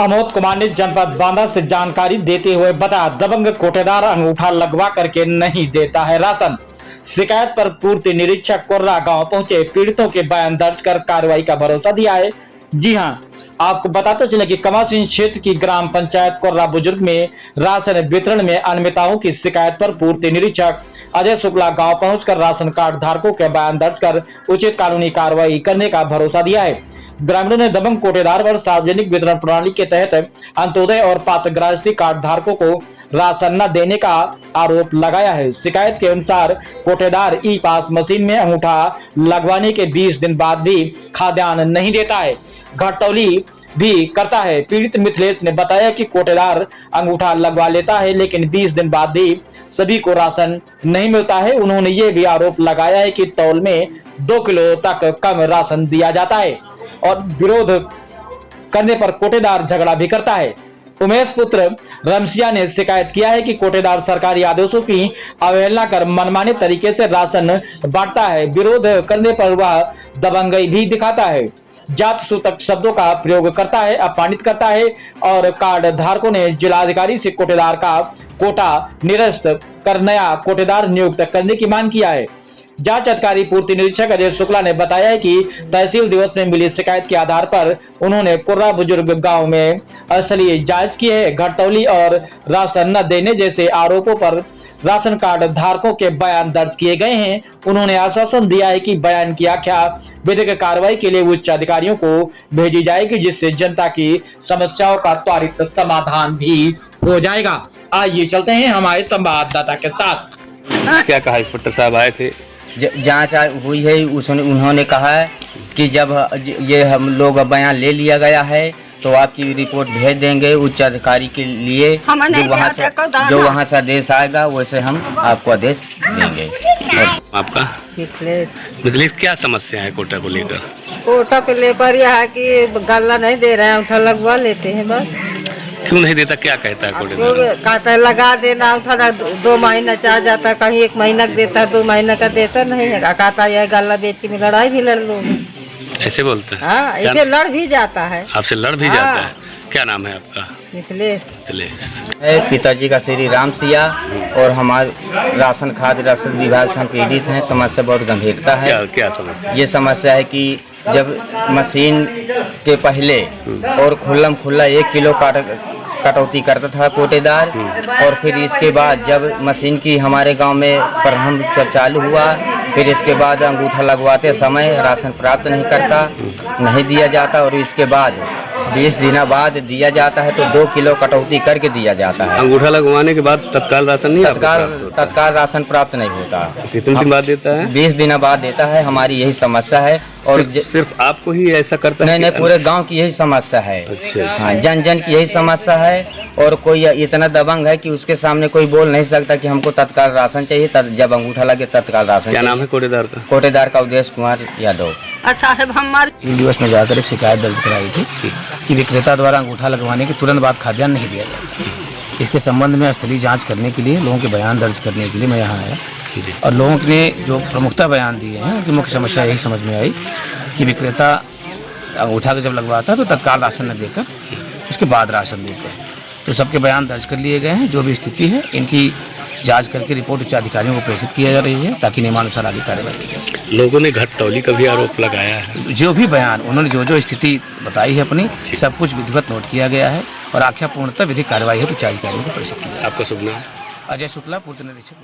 अमोद कुमार ने जनपद बांदा से जानकारी देते हुए बताया, दबंग कोटेदार अंगूठा लगवा करके नहीं देता है राशन। शिकायत पर पूर्ति निरीक्षक कोर्रा गांव पहुंचे, पीड़ितों के बयान दर्ज कर कार्रवाई का भरोसा दिया है। जी हां, आपको बताते चले कि कमासिन क्षेत्र की ग्राम पंचायत कोर्रा बुजुर्ग में राशन वितरण में अनियमितताओं की शिकायत पर पूर्ति निरीक्षक अजय शुक्ला गांव पहुंचकर राशन कार्ड धारकों के बयान दर्ज कर उचित कानूनी कार्रवाई करने का भरोसा दिया है। ग्रामीणों ने दबंग कोटेदार पर सार्वजनिक वितरण प्रणाली के तहत अंत्योदय और पात्र गृहस्थी कार्ड धारकों को राशन न देने का आरोप लगाया है। शिकायत के अनुसार कोटेदार ई पास मशीन में अंगूठा लगवाने के 20 दिन बाद भी खाद्यान्न नहीं देता है, घटतौली भी करता है। पीड़ित मिथिलेश ने बताया कि कोटेदार अंगूठा लगवा लेता है, लेकिन 20 दिन बाद भी सभी को राशन नहीं मिलता है। उन्होंने ये भी आरोप लगाया है कि तौल में 2 किलो तक कम राशन दिया जाता है और विरोध करने पर कोटेदार झगड़ा भी करता है। उमेश पुत्र रमसिया ने शिकायत किया है कि कोटेदार सरकारी आदेशों की अवहेलना कर मनमाने तरीके से राशन बांटता है। विरोध करने पर वह दबंगई भी दिखाता है, जात सूचक शब्दों का प्रयोग करता है, अपमानित करता है और कार्ड धारकों ने जिलाधिकारी से कोटेदार का कोटा निरस्त कर नया कोटेदार नियुक्त करने की मांग किया है। जांच अधिकारी पूर्ति निरीक्षक अजय शुक्ला ने बताया है कि तहसील दिवस में मिली शिकायत के आधार पर उन्होंने कोर्रा बुजुर्ग गांव में स्थलीय जांच की है। घटतौली और राशन न देने जैसे आरोपों पर राशन कार्ड धारकों के बयान दर्ज किए गए हैं। उन्होंने आश्वासन दिया है कि बयान की आख्या विधिक कार्रवाई के लिए उच्च अधिकारियों को भेजी जाएगी, जिससे जनता की समस्याओं का त्वरित समाधान भी हो जाएगा। आइए चलते हैं हमारे संवाददाता के साथ। क्या कहा इंस्पेक्टर साहब आए थे? जांच हुई है, उन्होंने कहा है कि जब ये हम लोग बयान ले लिया गया है तो आपकी रिपोर्ट भेज देंगे उच्च अधिकारी के लिए, जो वहाँ से आदेश आएगा वैसे हम आपको आदेश देंगे। आपका मिथिलेश, क्या समस्या है कोटा को लेकर? कोटा को लेकर यह है कि गल्ला नहीं दे रहे हैं, उठा लगवा लेते हैं बस। क्यों नहीं देता, क्या कहता है कोटेदार? कहता है लगा देना, उठा 2 महीना चाह जाता है, कहीं 1 महीना देता है, 2 महीना का देता नहीं है। कहता है गल्ला बेच के मैं लड़ाई भी लड़ लूंगी, ऐसे बोलते हैं। हाँ, ऐसे लड़ भी जाता है। आपसे लड़ भी जाता है? क्या नाम है आपका? मिथिलेश। पिताजी का श्री राम सिया और हमारे राशन खाद्य राशन विभाग से हम पीड़ित हैं। समस्या बहुत गंभीरता है। क्या समस्या? ये समस्या है कि जब मशीन के पहले और खुला 1 किलो कटौती करता था कोटेदार, और फिर इसके बाद जब मशीन की हमारे गांव में प्रारंभ चालू हुआ, फिर इसके बाद अंगूठा लगवाते समय राशन प्राप्त नहीं करता, नहीं दिया जाता, और इसके बाद 20 दिन बाद दिया जाता है तो 2 किलो कटौती करके दिया जाता है। अंगूठा लगवाने के बाद तत्काल राशन नहीं, तत्काल राशन प्राप्त नहीं होता। कितने दिन बाद देता है? 20 दिन बाद देता है। हमारी यही समस्या है। और सिर्फ आपको ही ऐसा करता है? नहीं, पूरे गांव की यही समस्या है। अच्छा। जन जन की यही समस्या है, और कोई इतना दबंग है कि उसके सामने कोई बोल नहीं सकता कि हमको तत्काल राशन चाहिए। जब अंगूठा लगे तत्काल राशन। क्या नाम है कोटेदार का? कोटेदार का उदेश कुमार यादव। दिवस में जाकर एक शिकायत दर्ज कराई थी कि विक्रेता द्वारा अंगूठा लगवाने के तुरंत बाद खाद्यान्न नहीं दिया जाता। इसके संबंध में स्थलीय जांच करने के लिए, लोगों के बयान दर्ज करने के लिए मैं यहाँ आया, और लोगों ने जो प्रमुखता बयान दिए हैं उनकी मुख्य समस्या यही समझ में आई कि विक्रेता अंगूठा जब लगवाता है तो तत्काल राशन न देकर उसके बाद राशन देते हैं। तो सबके बयान दर्ज कर लिए गए हैं। जो भी स्थिति है इनकी जांच करके रिपोर्ट उच्च अधिकारियों को प्रेषित किया जा रही है ताकि नियमानुसार आगे कार्रवाई की जा सके। लोगों ने घटतौली का भी आरोप लगाया है। जो भी बयान उन्होंने जो स्थिति बताई है अपनी, सब कुछ विधिवत नोट किया गया है और आख्या पूर्णतः विधिक कार्रवाई है तो उच्च अधिकारियों को प्रेषित किया। आपका शुभ नाम? अजय शुक्ला, पूर्ति निरीक्षक।